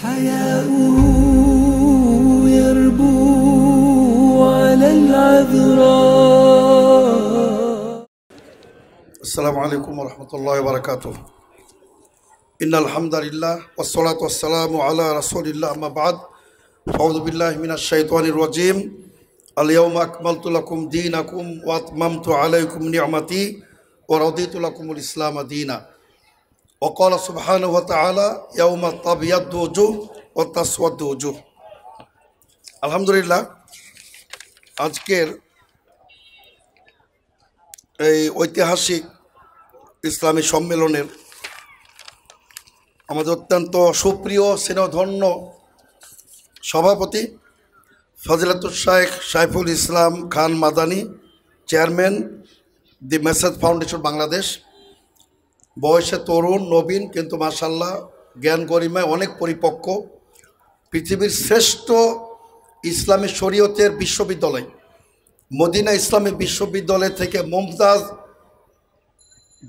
حياؤه يربو على العذراء. السلام عليكم ورحمة الله وبركاته. إن الحمد لله والصلاة والسلام على رسول الله أما بعد أعوذ بالله من الشيطان الرجيم. اليوم أكملت لكم دينكم وأتممت عليكم نعمتي ورضيت لكم الإسلام دينا. وقال سبحانه وتعالى يوم تبيض وجوه وتسود وجوه. আলহামদুলিল্লাহ, আজকের এই ঐতিহাসিক ইসলামী সম্মেলনের আমাদের অত্যন্ত সুপ্রিয় স্নেহধন্য সভাপতি ফজিলাতুল শাইখ Saiful Islam Khan Madani, chairman the message foundation Bangladesh, বয়সে তরুণ নবীন কিন্তু মাশাআল্লাহ জ্ঞান গরিমায় অনেক পরিপক্ক, পৃথিবীর শ্রেষ্ঠ ইসলামী শরীয়তের বিশ্ববিদ্যালয় মদিনা ইসলামী বিশ্ববিদ্যালয় থেকে মুমতাজ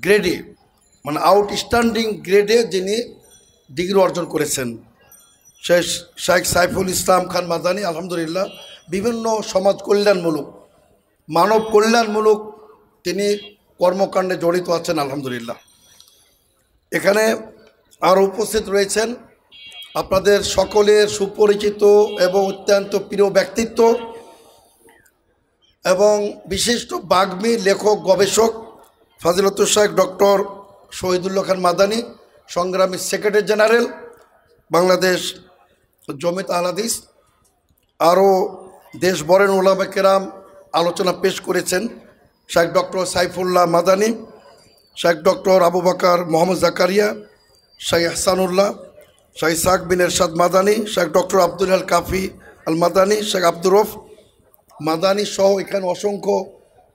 গ্রেডে মানে আউটস্ট্যান্ডিং গ্রেডে যিনি ডিগ্রি অর্জন করেছেন শেখ সাইফুল ইসলাম খান মাদানী আলহামদুলিল্লাহ বিভিন্ন সমাজ কল্যাণমূলক মানব কল্যাণমূলক তিনি কর্মকাণ্ডে জড়িত আছেন আলহামদুলিল্লাহ। এখানে আর উপস্থিত রয়েছেন আপনাদের সকলের সুপরিচিত এবং অত্যন্ত প্রিয় ব্যক্তিত্ব এবং বিশিষ্ট বাগ্মী লেখক গবেষক ফজিলাতুল শাইখ ডক্টর শহীদুল্লাহ খান মাদানী, সংগ্রামী সেক্রেটারি জেনারেল বাংলাদেশ জমিয়ত আহলে হাদিস। আরও দেশ বরেণ্য উলামায়ে কেরাম আলোচনা পেশ করেছেন Sheikh doctor Saifullah Madani, Sheikh doctor Abu Bakr Mohammad Zakaria, Sheikh Ehsanullah, Sheikh Ishaq বিন এরশাদ মাদানী, শেখ ডক্টর আব্দুল আল কাফি আল মাদানী, শেখ আব্দুর রউফ মাদানী সহ এখানে অসংখ্য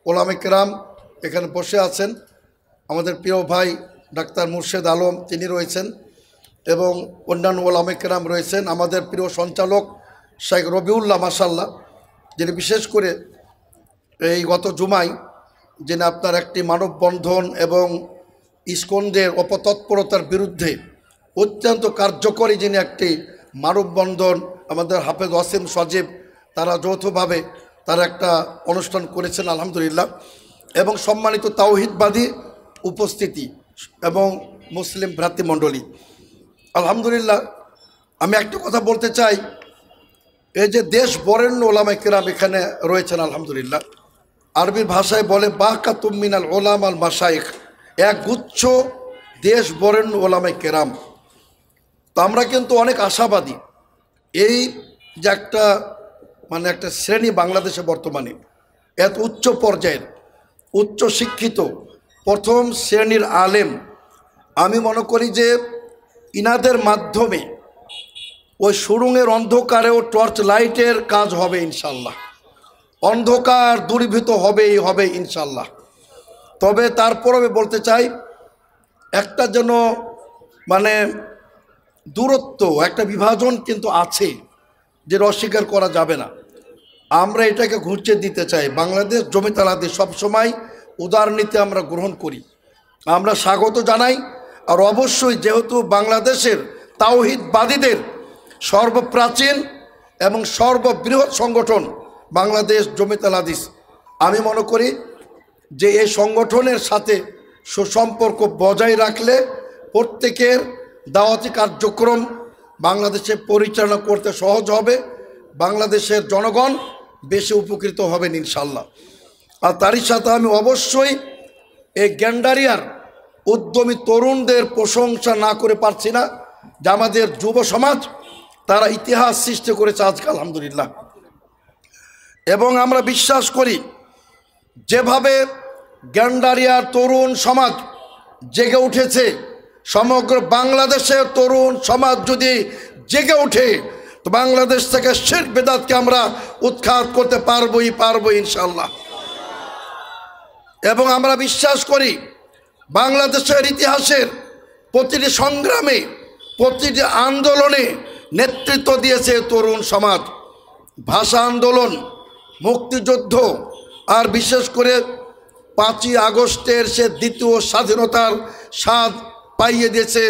উলামায়ে কেরাম এখানে বসে আছেন। আমাদের প্রিয় ভাই ডাক্তার মুর্শেদ আলম তিনি রয়েছেন এবং অন্যান্য উলামায়ে কেরাম রয়েছেন। আমাদের প্রিয় সঞ্চালক শেখ রবিউল্লাহ মাশাআল্লাহ, যিনি বিশেষ করে এই গত জুমায় যিনি আপনার একটি মানববন্ধন এবং ইসকনদের অপতৎপরতার বিরুদ্ধে অত্যন্ত কার্যকরী যিনি একটি মানববন্ধন আমাদের হাফেজ ওয়াসিম সজীব তারা যৌথভাবে তারা একটা অনুষ্ঠান করেছেন আলহামদুলিল্লাহ। এবং সম্মানিত তাওহীদবাদী উপস্থিতি এবং মুসলিম ভ্রাতৃমণ্ডলী আলহামদুলিল্লাহ। আমি একটা কথা বলতে চাই, এই যে দেশ বরেণ্য উলামায়ে কেরাম এখানে রয়েছেন আলহামদুলিল্লাহ, আরবি ভাষায় বলে বাকাতুম মিনাল উলামা আল মাশায়েখ, এক গুচ্ছ দেশ বরেণ্য উলামায়ে কেরাম। তো আমরা কিন্তু অনেক আশাবাদী এই যে একটা মানে একটা শ্রেণী বাংলাদেশে বর্তমানে এত উচ্চ পর্যায়ের উচ্চ শিক্ষিত প্রথম শ্রেণীর আলেম, আমি মনে করি যে ইনাদের মাধ্যমে ওই সুড়ুঙের অন্ধকারেও টর্চ লাইটের কাজ হবে ইনশাল্লাহ, অন্ধকার দূরীভূত হবে ইনশাল্লাহ। তবে তারপর আমি বলতে চাই একটা যেন মানে দূরত্ব একটা বিভাজন কিন্তু আছে, যে অস্বীকার করা যাবে না। আমরা এটাকে ঘুরছে দিতে চাই। বাংলাদেশ জমিয়ত আহলে হাদিস সবসময় উদারনীতি আমরা গ্রহণ করি, আমরা স্বাগত জানাই। আর অবশ্যই যেহেতু বাংলাদেশের তাওহীদবাদীদের সর্বপ্রাচীন এবং সর্ববৃহৎ সংগঠন বাংলাদেশ জমিয়ত আহলে হাদিস, আমি মনে করি যে এই সংগঠনের সাথে সুসম্পর্ক বজায় রাখলে প্রত্যেকের দাওয়াতি কার্যক্রম বাংলাদেশে পরিচালনা করতে সহজ হবে, বাংলাদেশের জনগণ বেশি উপকৃত হবেন ইনশাল্লাহ। আর তারই সাথে আমি অবশ্যই এই গ্যান্ডারিয়ার উদ্যমী তরুণদের প্রশংসা না করে পারছি না, যে আমাদের যুব সমাজ তারা ইতিহাস সৃষ্টি করেছে আজকে আলহামদুলিল্লাহ। এবং আমরা বিশ্বাস করি যেভাবে গ্যান্ডারিয়ার তরুণ সমাজ জেগে উঠেছে, সমগ্র বাংলাদেশের তরুণ সমাজ যদি জেগে ওঠে তো বাংলাদেশ থেকে শিরক বিদআতকে আমরা উৎখাত করতে পারবো ইনশাআল্লাহ। এবং আমরা বিশ্বাস করি বাংলাদেশের ইতিহাসের প্রতিটি সংগ্রামে প্রতিটি আন্দোলনে নেতৃত্ব দিয়েছে তরুণ সমাজ। ভাষা আন্দোলন, মুক্তিযুদ্ধ, আর বিশেষ করে 5ই আগস্টের সে দ্বিতীয় স্বাধীনতার স্বাদ পাইয়ে দিয়েছে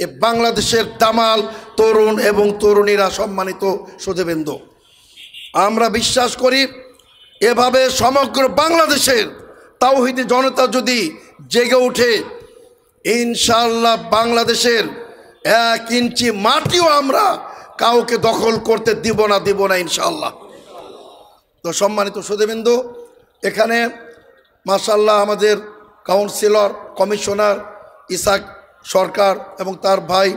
এ বাংলাদেশের দামাল তরুণ এবং তরুণীরা, সম্মানিত সুধীবৃন্দ, আমরা বিশ্বাস করি এভাবে সমগ্র বাংলাদেশের তাওহীদি জনতা যদি জেগে ওঠে, ইনশাআল্লাহ বাংলাদেশের 1 ইঞ্চি মাটিও আমরা কাউকে দখল করতে দিব না ইনশাআল্লাহ। তো সম্মানিত সুধীবৃন্দ, এখানে মাশাআল্লাহ আমাদের কাউন্সিলর, কমিশনার ইসাক সরকার এবং তার ভাই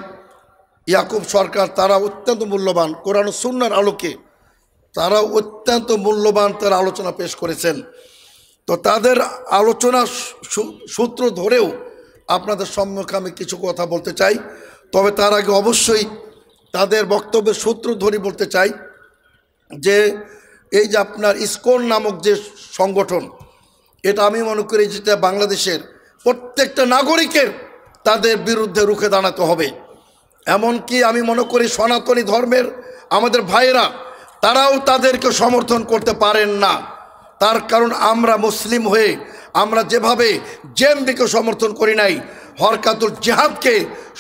ইয়াকুব সরকার, তারা অত্যন্ত মূল্যবান, কোরআন ও সুন্নাহর আলোকে তারা অত্যন্ত মূল্যবান তার আলোচনা পেশ করেছেন। তো তাদের আলোচনা সূত্র ধরেও আপনাদের সম্মুখে আমি কিছু কথা বলতে চাই। তবে তার আগে অবশ্যই তাদের বক্তব্যের সূত্র ধরে বলতে চাই যে এই যে আপনার ইসকন নামক যে সংগঠন, এটা আমি মনে করি যেটা বাংলাদেশের প্রত্যেকটা নাগরিকের তাদের বিরুদ্ধে রুখে দাঁড়াতে হবে। এমনকি আমি মনে করি সনাতনী ধর্মের আমাদের ভাইয়েরা তারাও তাদেরকে সমর্থন করতে পারেন না। তার কারণ আমরা মুসলিম হয়ে আমরা যেভাবে জেএমবিকে সমর্থন করি নাই, হরকাতুল জিহাদকে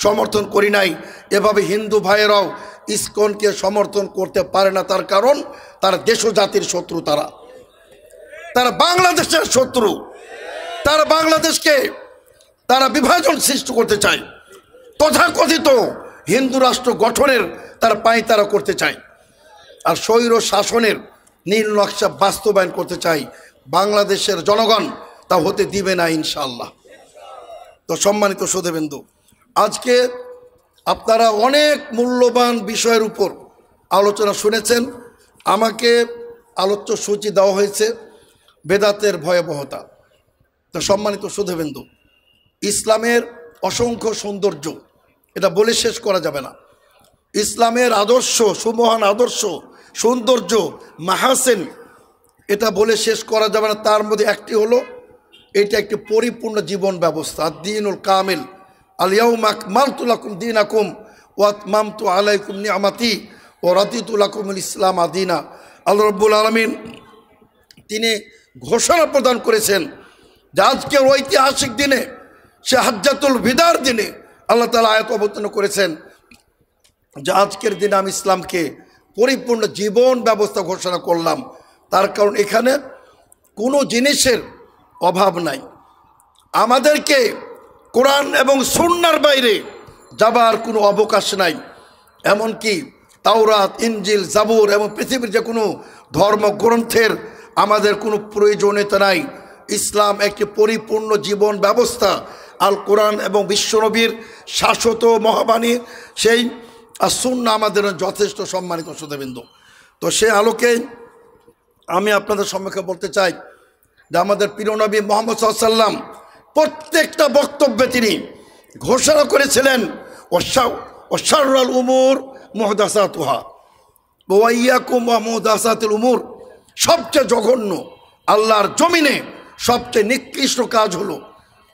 সমর্থন করি নাই, এভাবে হিন্দু ভাইয়েরাও ইসকনকে সমর্থন করতে পারে না। তার কারণ তারা দেশ ও জাতির শত্রু, তারা বাংলাদেশের শত্রু, তারা বাংলাদেশকে তারা বিভাজন সৃষ্টি করতে চায়, তথাকথিত হিন্দু রাষ্ট্র গঠনের তারা পায়তারা করতে চায়, আর স্বৈর শাসনের নীল নকশা বাস্তবায়ন করতে চায়। বাংলাদেশের জনগণ তা হতে দিবে না ইনশাআল্লাহ। তো সম্মানিত সুধীবৃন্দ, আজকে আপনারা অনেক মূল্যবান বিষয়ের উপর আলোচনা শুনেছেন। আমাকে আলোচ্য সূচি দেওয়া হয়েছে বেদাতের ভয়াবহতা। তো সম্মানিত সুধীবৃন্দ, ইসলামের অসংখ্য সৌন্দর্য, এটা বলে শেষ করা যাবে না। ইসলামের আদর্শ, সুমহান আদর্শ, সৌন্দর্য, মাহাসিন, এটা বলে শেষ করা যাবে না। তার মধ্যে একটি হলো এটা একটি পরিপূর্ণ জীবন ব্যবস্থা, দ্বীনুল কামিল, আল ইয়াউমা আকমালতু লাকুম দীনাকুম ওয়া আতমামতু আলাইকুম নি'মাতি ওয়া রাদিতু লাকুমুল ইসলাম দীনা। আল্লাহ রাব্বুল আলামিন তিনি ঘোষণা প্রদান করেছেন যে আজকের ঐতিহাসিক দিনে, সে হাজ্জাতুল বিদার দিনে আল্লাহ তাআলা আয়াত অবতীর্ণ করেছেন যে আজকের দিনে আমি ইসলামকে পরিপূর্ণ জীবন ব্যবস্থা ঘোষণা করলাম। তার কারণ এখানে কোনো জিনিসের অভাব নাই। আমাদেরকে কোরআন এবং সুন্নাহর বাইরে যাবার কোনো অবকাশ নাই। এমনকি তাওরাত, ইনজিল, জাবুর এবং পৃথিবীর যে কোনো ধর্মগ্রন্থের আমাদের কোনো প্রয়োজনীয়তা নাই। ইসলাম একটি পরিপূর্ণ জীবন ব্যবস্থা। আল কোরআন এবং বিশ্বনবীর শাশ্বত মহাবাণী, সেই আর সুন্নাহ আমাদের যথেষ্ট, সম্মানিত সুধীবৃন্দ। তো সে আলোকে আমি আপনাদের সম্মুখে বলতে চাই যে আমাদের প্রিয় নবী মুহাম্মদ সাল্লাল্লাহু আলাইহি ওয়াসাল্লাম প্রত্যেকটা বক্তব্যে তিনি ঘোষণা করেছিলেন ওয়াশাররুল উমুর মুহদাসাতুহা ওয়া ইয়াকুম ওয়া মুহদাসাতুল উমুর। সবচেয়ে জঘন্য, আল্লাহর জমিনে সবচেয়ে নিকৃষ্ট কাজ হলো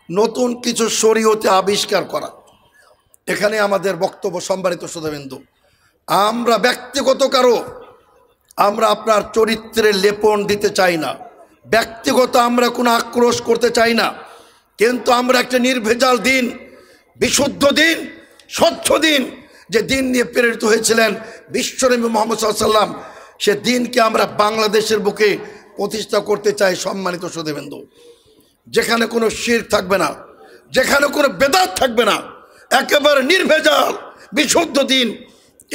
নতুন কিছু শরীয়তে আবিষ্কার করা। এখানে আমাদের বক্তব্য, সম্মানিত সুধীবৃন্দু, আমরা ব্যক্তিগত আমরা আপনার চরিত্রে লেপন দিতে চাই না, ব্যক্তিগত আমরা কোনো আক্রোশ করতে চাই না, কিন্তু আমরা একটা নির্ভেজাল দিন, বিশুদ্ধ দিন, স্বচ্ছ দিন, যে দিন নিয়ে প্রেরিত হয়েছিলেন বিশ্বনবী মুহাম্মদ সাল্লাল্লাহু আলাইহি ওয়াসাল্লাম, সে দিনকে আমরা বাংলাদেশের বুকে প্রতিষ্ঠা করতে চাই। সম্মানিত সুধীবৃন্দু, যেখানে কোনো শিরক থাকবে না, যেখানে কোনো বেদাত থাকবে না, একেবারে নির্ভেজাল বিশুদ্ধ দিন,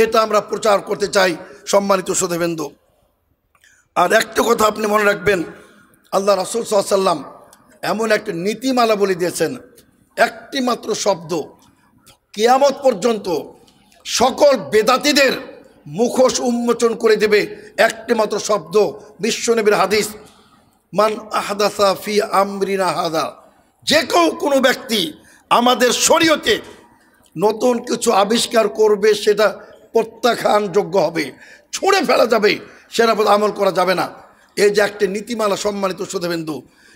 এটা আমরা প্রচার করতে চাই। সম্মানিত সুধীবৃন্দু, আর একটা কথা আপনি মনে রাখবেন, আল্লাহ রাসূল সাল্লাল্লাহু আলাইহি ওয়াসাল্লাম এমন একটা নীতিমালা বলে দিয়েছেন, একটি মাত্র শব্দ কিয়ামত পর্যন্ত সকল বেদাতীদের মুখোশ উন্মোচন করে দেবে। একটি মাত্র শব্দ, বিশ্বনবীর হাদিস, মান আহদাসা ফি আমরিনা হাদা, যে কেউ কোনো ব্যক্তি আমাদের শরীয়তে নতুন কিছু আবিষ্কার করবে, সেটা প্রত্যাখ্যানযোগ্য হবে, ছুঁড়ে ফেলা যাবে, সেটা আমল করা যাবে না। এই যে একটা নীতিমালা, সম্মানিত সুধীবৃন্দু,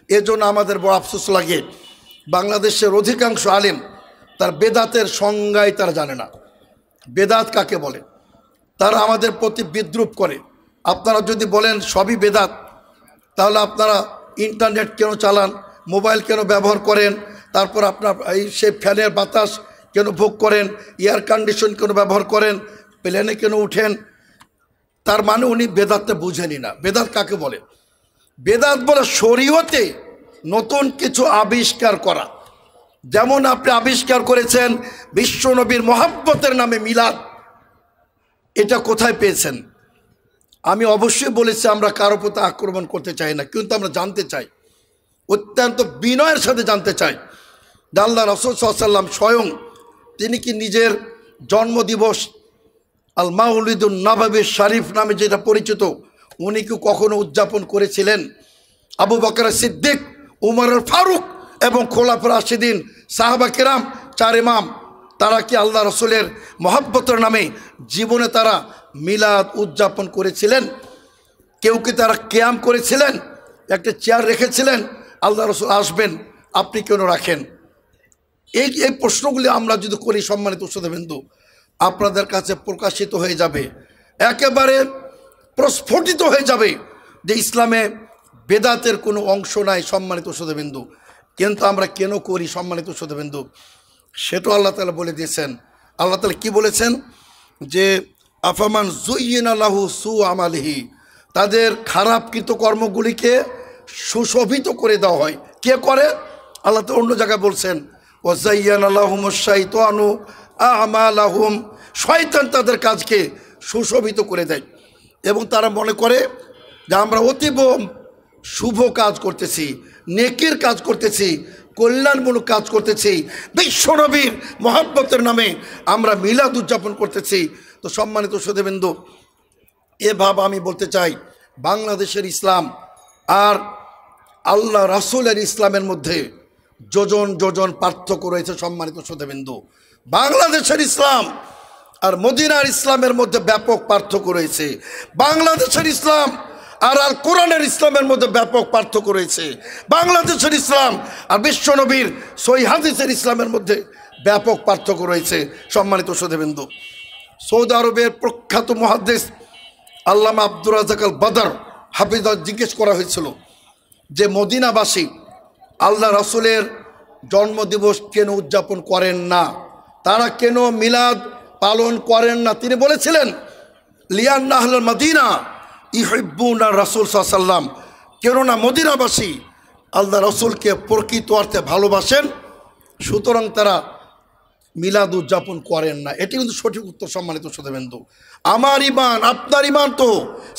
এজন্য আমাদের বড় আফসোস লাগে, বাংলাদেশের অধিকাংশ আলেম তার বেদাতের সংজ্ঞাই তারা জানে না। বেদাত কাকে বলে? তারা আমাদের প্রতি বিদ্রুপ করে। আপনারা যদি বলেন সবই বেদাত, তাহলে আপনারা ইন্টারনেট কেন চালান, মোবাইল কেন ব্যবহার করেন, তারপর আপনার এই সে ফ্যানের বাতাস কেন ভোগ করেন, এয়ার কন্ডিশন কেন ব্যবহার করেন, প্লেনে কেন উঠেন, তার মানে উনি বেদাতটা বুঝেনি না। বেদাত কাকে বলে? বেদাত বলে শরীয়তে নতুন কিছু আবিষ্কার করা। যেমন আপনি আবিষ্কার করেছেন বিশ্বনবীর মহাব্বতের নামে মিলাদ, এটা কোথায় পেয়েছেন? আমি অবশ্যই বলেছি আমরা কারো প্রতি আক্রমণ করতে চাই না, কিন্তু আমরা জানতে চাই, অত্যন্ত বিনয়ের সাথে জানতে চাই যে আল্লাহ রাসূল সাল্লাল্লাহু আলাইহি ওয়াসাল্লাম স্বয়ং তিনি কি নিজের জন্মদিবস আল মাউলিদুন নববী শরীফ নামে যেটা পরিচিত, উনি কি কখনো উদযাপন করেছিলেন? আবু বকর সিদ্দিক, উমর ফারুক এবং খোলাফায়ে রাশিদিন, সাহাবা কেরাম, চার ইমাম, তারা কি আল্লাহ রসুলের মহব্বতের নামে জীবনে তারা মিলাদ উদযাপন করেছিলেন? কেউ কি তারা কিয়াম করেছিলেন? একটা চেয়ার রেখেছিলেন, আল্লাহ রসুল আসবেন, আপনি কেন রাখেন? এই প্রশ্নগুলি আমরা যদি করি সম্মানিত শ্রোতাবৃন্দ, আপনাদের কাছে প্রকাশিত হয়ে যাবে, একেবারে প্রস্ফুটিত হয়ে যাবে যে ইসলামে বেদাতের কোনো অংশ নাই সম্মানিত শ্রোতাবৃন্দ। কিন্তু আমরা কেন করি সম্মানিত শ্রোতাবৃন্দ, সেটাও আল্লাহ তাআলা বলে দিয়েছেন। আল্লাহ তাআলা কি বলেছেন যে আফামান যুয়্যিনা লাহু সু আমালিহি, তাদের খারাপ কৃতকর্মগুলিকে সুশোভিত করে দেওয়া হয়। কে করে? আল্লাহ তো অন্য জায়গায় বলছেন ওয়াযায়্যানা লাহুমুশ শাইতানু আমালাহুম, শয়তান তাদের কাজকে সুশোভিত করে দেয় এবং তারা মনে করে যে আমরা অতীব শুভ কাজ করতেছি, নেকির কাজ করতেছি, কল্যাণমূলক কাজ করতেছি, বিশ্বনবীর মহব্বতের নামে আমরা মিলাদ উদযাপন করতেছি। তো সম্মানিত শ্রোতাবৃন্দ, এ ভাব আমি বলতে চাই বাংলাদেশের ইসলাম আর আল্লাহ রাসূলের ইসলামের মধ্যে যোজন যোজন পার্থক্য রয়েছে সম্মানিত শ্রোতাবৃন্দ। বাংলাদেশের ইসলাম আর মদিনার ইসলামের মধ্যে ব্যাপক পার্থক্য রয়েছে। বাংলাদেশের ইসলাম আর আল কোরআনের ইসলামের মধ্যে ব্যাপক পার্থক্য রয়েছে। বাংলাদেশের ইসলাম আর বিশ্বনবীর সহিহ হাদিসের ইসলামের মধ্যে ব্যাপক পার্থক্য রয়েছে সম্মানিত শ্রোতাবৃন্দ। সৌদি আরবের প্রখ্যাত মুহাদ্দিস আল্লামা আব্দুর রাজ্জাক আল বদর হাফিজ জিজ্ঞেস করা হয়েছিল যে মদিনাবাসী আল্লাহ রাসূলের জন্মদিবস কেন উদযাপন করেন না, তারা কেন মিলাদ পালন করেন না? তিনি বলেছিলেন লিয়ান্না আহলাল মদিনা ইউহিব্বুনা রাসূল সাল্লাল্লাহু আলাইহি ওয়াসাল্লাম, কেননা মদিনাবাসী আল্লাহ রাসূলকে প্রকৃত অর্থে ভালোবাসেন, সুতরাং তারা মিলাদ উদযাপন করেন না। এটি কিন্তু সঠিক উত্তর সম্মানিত শ্রোতাবৃন্দ। আমার ইমান আপনার ইমান তো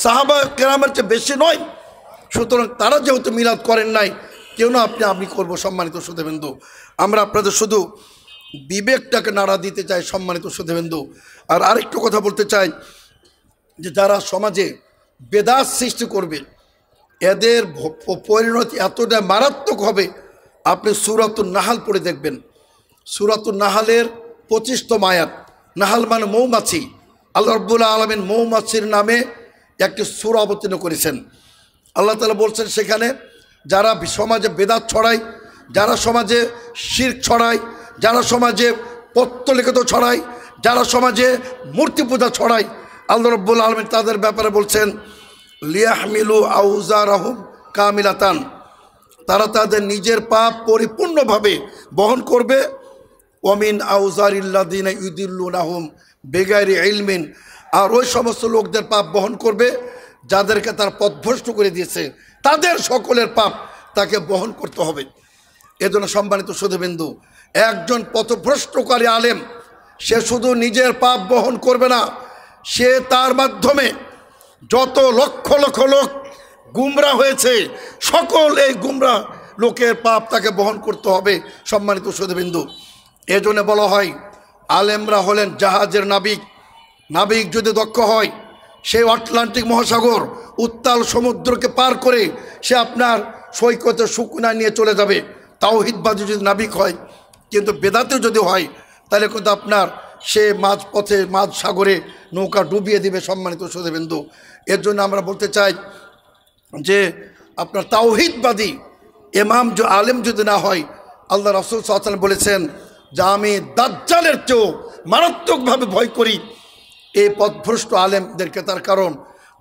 সাহাবা কেরামের চেয়ে বেশি নয়, সুতরাং তারা যেহেতু মিলাদ করেন নাই, কেউ না আমি করব সম্মানিত শ্রোতাবৃন্দ। আমরা আপনাদের শুধু বিবেকটাকে নাড়া দিতে চাই সম্মানিত শ্রোতাবৃন্দ। আর আরেকটু কথা বলতে চাই যে যারা সমাজে বেদাত সৃষ্টি করবে এদের পরিণতি এতটা মারাত্মক হবে। আপনি সূরাতুন নাহাল পড়ে দেখবেন, সূরাতুন নাহালের 25তম আয়াত। নাহাল মানে মৌমাছি। আল্লাহ রাব্বুল আলামিন মৌমাছির নামে একটি সূরা অবতীর্ণ করেছেন। আল্লাহ তাআলা বলছেন সেখানে যারা সমাজে বেদাত ছড়ায়, যারা সমাজে শিরক ছড়ায়, যারা সমাজে পত্তলিখিত ছড়ায়, যারা সমাজে মূর্তি পূজা ছড়ায়, আল্লাহ রাব্বুল আলামিন তাদের ব্যাপারে বলছেন লিয়াহমিলু আউজারহুম কামিলাতান, তারা তাদের নিজের পাপ পরিপূর্ণভাবে বহন করবে। ওয়ামিন আউজারিল্লাযিনা ইউদিল্লুনাহুম বিগাইরি ইলমিন, আর ওই সমস্ত লোকদের পাপ বহন করবে যাদেরকে তার পথভ্রষ্ট করে দিয়েছে, তাদের সকলের পাপ তাকে বহন করতে হবে। এজন্য সম্মানিত শ্রোতাবৃন্দ, একজন পথভ্রষ্টকারী আলেম সে শুধু নিজের পাপ বহন করবে না, সে তার মাধ্যমে যত লক্ষ লক্ষ লোক গুমরা হয়েছে সকল এই গুমরা লোকের পাপ তাকে বহন করতে হবে সম্মানিত শ্রোতাবৃন্দ। এজন্য বলা হয় আলেমরা হলেন জাহাজের নাবিক। নাবিক যদি দক্ষ হয় সেই আটলান্টিক মহাসাগর উত্তাল সমুদ্রকে পার করে সে আপনার সৈকতে শুকনা নিয়ে চলে যাবে, তাওহীদবাদী যদি নাবিক হয়। কিন্তু বেদাতেও যদি হয় তাহলে কিন্তু আপনার সে মাঝপথে মাঝ সাগরে নৌকা ডুবিয়ে দিবে সম্মানিত শ্রোতাবৃন্দ। এর জন্য আমরা বলতে চাই যে আপনার তাওহীদবাদী ইমাম আলেম যদি না হয়, আল্লাহ রাসূল সাল্লাল্লাহু আলাইহি ওয়াসাল্লাম বলেছেন যে আমি দাজ্জালের চেয়েও মারাত্মকভাবে ভয় করি এই পথভ্রষ্ট আলেমদেরকে। তার কারণ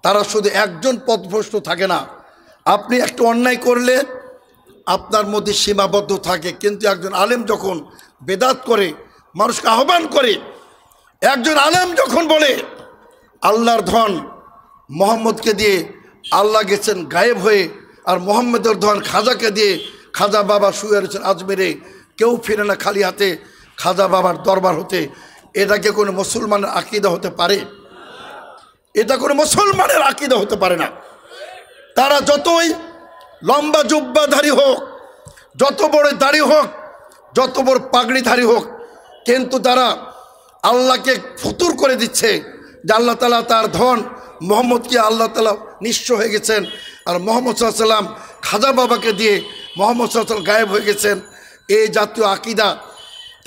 তারা শুধু একজন পথভ্রষ্ট থাকে না, আপনি একটা অন্যায় করলে আপনার মধ্যে সীমাবদ্ধ থাকে, কিন্তু একজন আলেম যখন বেদাত করে মানুষকে আহ্বান করে। একজন আলেম যখন বলে আল্লাহর ধন মোহাম্মদকে দিয়ে আল্লাহ গেছেন গায়েব হয়ে, আর মোহাম্মদের ধন খাজাকে দিয়ে খাজা বাবা শুয়ে রয়েছেন আজমেরে, কেউ ফিরে না খালি হাতে খাজা বাবার দরবার হতে, এটাকে কোনো মুসলমানের আকীদা হতে পারে? এটা কোনো মুসলমানের আকীদা হতে পারে না। তারা যতই লম্বা জুব্বাধারী হোক, যত বড় দাড়ি হোক, যত বড় পাগড়িধারী হোক, কিন্তু তারা আল্লাহকে ফুতুর করে দিচ্ছে যে আল্লাহ তাআলা তার ধন মোহাম্মদকে আল্লাহ তাআলা নিঃস্ব হয়ে গেছেন, আর মোহাম্মদ সাল্লাল্লাহু আলাইহি সাল্লাম খাজা বাবাকে দিয়ে মোহাম্মদ সাল্লাল্লাহু আলাইহি সাল্লাম গায়েব হয়ে গেছেন। এই জাতীয় আকীদা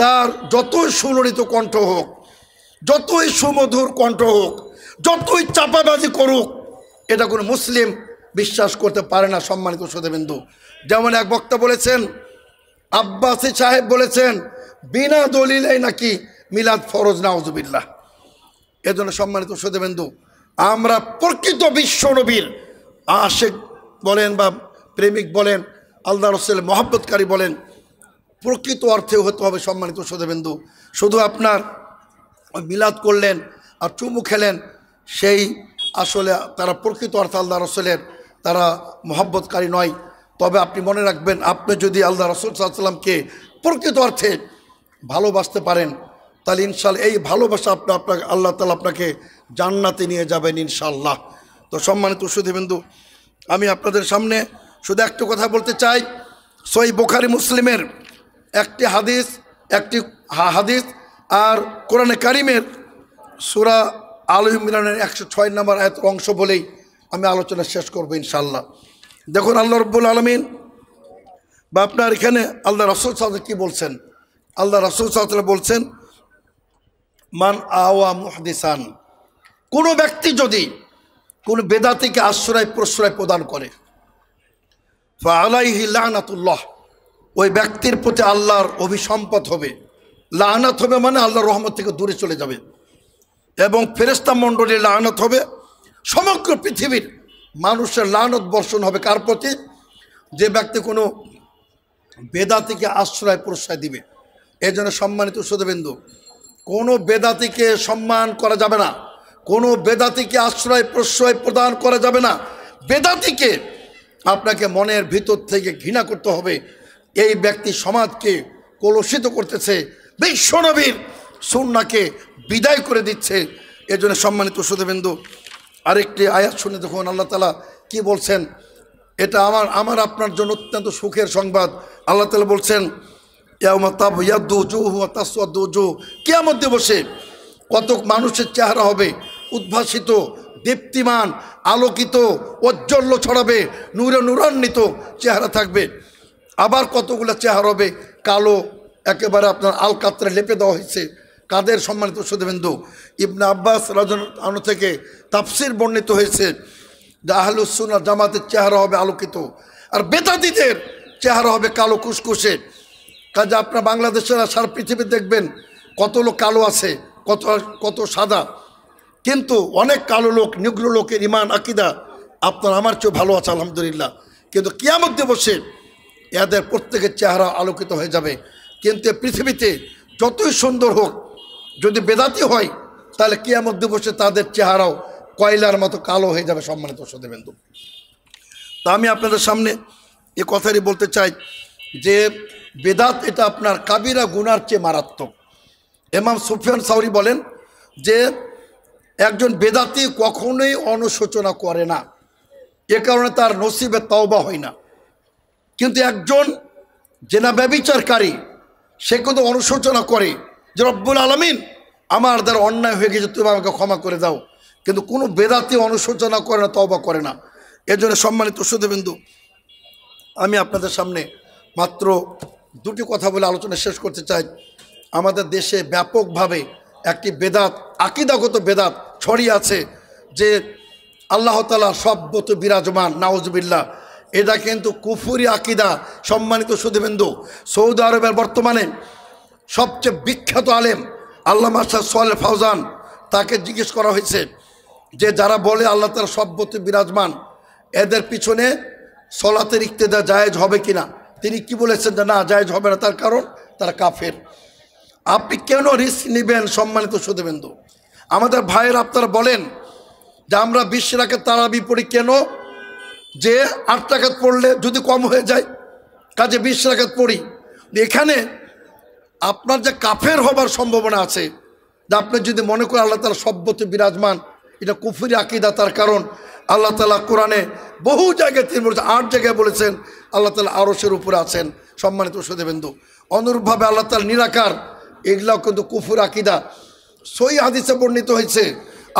তার যতই সুললিত কণ্ঠ হোক, যতই সুমধুর কণ্ঠ হোক, যতই চাপাবাজি করুক, এটা কোনো মুসলিম বিশ্বাস করতে পারে না। সম্মানিত শ্রোতাবৃন্দ, যেমন এক বক্তা বলেছেন, আব্বাসী সাহেব বলেছেন বিনা দলিলেই নাকি মিলাদ ফরজ, নাউজুবিল্লাহ। এজন্য সম্মানিত শ্রোতাবৃন্দ, আমরা প্রকৃত বিশ্ব নবীর আশিক বলেন বা প্রেমিক বলেন, আল্লাহ রাসূলের মহব্বতকারী বলেন, প্রকৃত অর্থে হতে হবে। সম্মানিত শ্রোতাবৃন্দ, শুধু আপনার মিলাদ করলেন আর চুমু খেলেন, সেই আসলে তারা প্রকৃত অর্থে আল্লাহ রাসূলের তারা মহব্বতকারী নয়। তবে আপনি মনে রাখবেন, আপনি যদি আল্লাহ রাসূল সাল্লাল্লাহু আলাইহি সাল্লামকে প্রকৃত অর্থে ভালোবাসতে পারেন, তাহলে ইনশাআল্লাহ এই ভালোবাসা আপনাকে আল্লাহ তাআলা আপনাকে জান্নাতে নিয়ে যাবেন ইনশাআল্লাহ। তো সম্মানিত শ্রোতাবৃন্দ, আমি আপনাদের সামনে শুধু একটা কথা বলতে চাই। সহিহ বুখারী মুসলিমের একটি হাদিস আর কোরআনে কারিমের সূরা আল ইমরানের 106 নম্বর আয়াতের অংশ বলেই আমি আলোচনা শেষ করব ইনশাআল্লাহ। দেখুন আল্লাহ রাব্বুল আলামিন বা আপনার এখানে আল্লাহ রাসূল সাল্লাল্লাহু আলাইহি ওয়াসাল্লাম কি বলছেন। আল্লাহ রাসূল সাল্লাল্লাহু আলাইহি ওয়াসাল্লাম বলছেন, মান আওয়া মুহদিসান, কোনো ব্যক্তি যদি কোনো বেদাতিকে আশ্রয় প্রশ্রয় প্রদান করে, ফাআলাইহি লানাতুল্লাহ, ওই ব্যক্তির প্রতি আল্লাহর অভিসম্পাত হবে। লানাত হবে মানে আল্লাহর রহমত থেকে দূরে চলে যাবে, এবং ফেরেশতা মণ্ডলীর লানাত হবে। সমগ্র পৃথিবীর মানুষের লানত বর্ষণ হবে কার প্রতি? যে ব্যক্তি কোনো বেদাতিকে আশ্রয় প্রশ্রয় দিবে। এই জন্য সম্মানিত শ্রোতাবৃন্দ, কোনো বেদাতিকে সম্মান করা যাবে না, কোনো বেদাতিকে আশ্রয় প্রশ্রয় প্রদান করা যাবে না। বেদাতিকে আপনাকে মনের ভিতর থেকে ঘৃণা করতে হবে। এই ব্যক্তি সমাজকে কলুষিত করতেছে, বিশ্বনবীর সুন্নাহকে বিদায় করে দিচ্ছে। এজন্য সম্মানিত শ্রোতাবৃন্দ, আরেকটি আয়াত শুনে দেখুন আল্লাহ তাআলা কি বলছেন। এটা আমার আপনার জন্য অত্যন্ত সুখের সংবাদ। আল্লাহ তাআলা বলছেন, ইয়াউমা তাবয়াদ্দু উজুহু ওয়া তাসওয়াদ্দু উজুহ, কিয়ামত দিবসে কত মানুষের চেহারা হবে উদ্ভাসিত, দীপ্তিমান, আলোকিত, ঔজ্জ্বল্য ছড়াবে, নূরে নূরান্বিত চেহারা থাকবে। আবার কতগুলো চেহারা হবে কালো, একেবারে আপনার আলকাতরা লেপে দেওয়া হয়েছে। কাদের? সম্মানিত শ্রোতাবৃন্দ, ইবনে আব্বাস রাদিয়াল্লাহু আনহু থেকে তাফসীর বর্ণিত হয়েছে যে আহলুস সুন্নাহ জামাতের চেহারা হবে আলোকিত, আর বেদাতীদের চেহারা হবে কালো কুসকুসে। কাজে আপনার বাংলাদেশের সারা পৃথিবী দেখবেন কত লোক কালো আছে, কত সাদা, কিন্তু অনেক কালো লোক, নিগ্র লোকের ইমান আকীদা আপনার আমার চেয়ে ভালো আছে আলহামদুলিল্লাহ। কিন্তু কিয়ামত দিবসে এদের প্রত্যেকের চেহারা আলোকিত হয়ে যাবে। কিন্তু পৃথিবীতে যতই সুন্দর হোক, যদি বেদাতি হয়, তাহলে কিয়ামত দিবসে তাদের চেহারাও কয়লার মতো কালো হয়ে যাবে। সম্মানিত শ্রোতাবৃন্দ, তা আমি আপনাদের সামনে এ কথাই বলতে চাই যে বেদাত এটা আপনার কাবিরা গুনার চেয়ে মারাত্মক। ইমাম সুফিয়ান সাউরি বলেন যে একজন বেদাতি কখনোই অনুশোচনা করে না, এ কারণে তার নসিবে তওবা হয় না। কিন্তু একজন জেনা ব্যভিচারকারী সে কিন্তু অনুশোচনা করে যে রব্বুল আলামিন আমার দ্বারা অন্যায় হয়ে গেছে, তুমি আমাকে ক্ষমা করে দাও। কিন্তু কোনো বেদাতি অনুশোচনা করে না, তওবা করে না। এর জন্য সম্মানিত শ্রোতাবৃন্দ, আমি আপনাদের সামনে মাত্র দুটি কথা বলে আলোচনা শেষ করতে চাই। আমাদের দেশে ব্যাপকভাবে একটি বেদাত, আকীদাগত বেদাত ছড়িয়ে আছে যে আল্লাহ তাআলা সর্বত্র বিরাজমান, নাউজুবিল্লাহ। এটা কিন্তু কুফরি আকীদা। সম্মানিত শ্রোতাবৃন্দ, সৌদি আরবের বর্তমানে সবচেয়ে বিখ্যাত আলেম আল্লামা শাহ সালেহ ফাওজান, তাকে জিজ্ঞেস করা হয়েছে যে যারা বলে আল্লাহ তাআলা সর্বত্র বিরাজমান, এদের পিছনে সলাতের ইক্তেদা জায়েজ হবে কিনা। তিনি কি বলেছেন যে না, জায়েজ হবে না। তার কারণ তারা কাফের। আপনি কেন রিস্ক নেবেন? সম্মানিত সুধীবৃন্দু, আমাদের ভাইয়ের আপনারা বলেন যে আমরা 20 রাকাত তারাবি পড়ি কেন? যে 8 রাকাত পড়লে যদি কম হয়ে যায়, কাজে 20 রাকাত পড়ি। এখানে আপনার যে কাফের হবার সম্ভাবনা আছে, যে আপনি যদি মনে করেন আল্লাহ তাআলা সব্যতে বিরাজমান, এটা কুফরি আকীদা। তার কারণ আল্লাহ তাআলা কোরআনে বহু জায়গায় তিনি বলেছেন, 8 জায়গায় বলেছেন আল্লাহ তাআলা আরশের উপরে আছেন। সম্মানিত সুধীবৃন্দু, অনুরূপভাবে আল্লাহ তাআলা নিরাকার, এগুলাও কিন্তু কুফরি আকীদা। সহিহ হাদিসে বর্ণিত হয়েছে,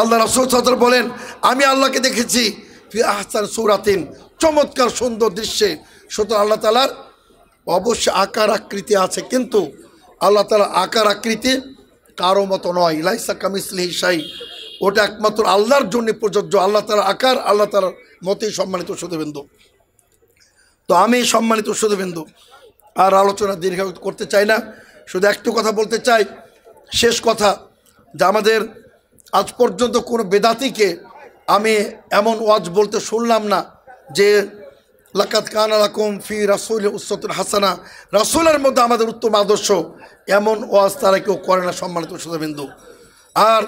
আল্লাহ রাসূল সাল্লাল্লাহু আলাইহি ওয়াসাল্লাম বলেন, আমি আল্লাহকে দেখেছি ফি আহসান সূরাতিন, চমৎকার সুন্দর দৃশ্যে। সুতরাং আল্লাহ তাআলার অবশ্যই আকার আকৃতি আছে, কিন্তু আল্লাহ তাআলার আকার আকৃতি কারো মতো নয়। লাইসা কামিসলিহি শাই, ওটা একমাত্র আল্লাহর জন্য প্রযোজ্য। আল্লাহ তাআলার আকার আল্লাহ তাআলার মতোই। সম্মানিত সুধীবৃন্দু, তো আমি সম্মানিত সুধীবৃন্দু আর আলোচনা দীর্ঘ করতে চাই না, শুধু একটু কথা বলতে চাই, শেষ কথা, যে আমাদের আজ পর্যন্ত কোনো বেদাতিকে আমি এমন ওয়াজ বলতে শুনলাম না যে লাকাদ কানা লাকুম ফি রাসূলিহি উসওয়াতুন হাসানা, রাসূলের মধ্যে আমাদের উত্তম আদর্শ, এমন ওয়াজ তারা কেউ করে না। সম্মানিত সুধীবৃন্দু, আর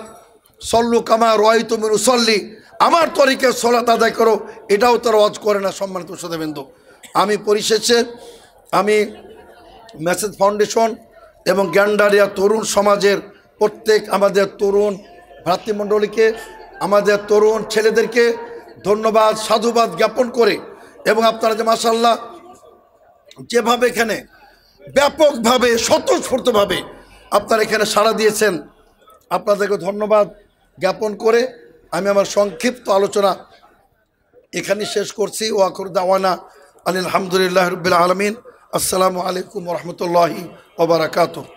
সল্লু কামা রাআইতুমুনি উসাল্লি, আমার তরিকায় সালাত আদায় করো, এটাও তারা ওয়াজ করে না। সম্মানিত সুধীবৃন্দু, আমি পরিশেষে আমি মেসেজ ফাউন্ডেশন এবং গ্যান্ডারিয়া তরুণ সমাজের প্রত্যেক আমাদের তরুণ ভ্রাতৃমণ্ডলীকে, আমাদের তরুণ ছেলেদেরকে ধন্যবাদ সাধুবাদ জ্ঞাপন করে, এবং আপনারা যে মাশাআল্লাহ যেভাবে এখানে ব্যাপকভাবে স্বতঃস্ফূর্তভাবে আপনারা এখানে সাড়া দিয়েছেন, আপনাদেরকে ধন্যবাদ জ্ঞাপন করে আমি আমার সংক্ষিপ্ত আলোচনা এখানে শেষ করছি। ওয়া আখিরু দাওয়ানা আলহামদুলিল্লাহি রাব্বিল আলামিন। আসসালামু আলাইকুম ওয়া রাহমাতুল্লাহি ওয়া বারাকাতুহু।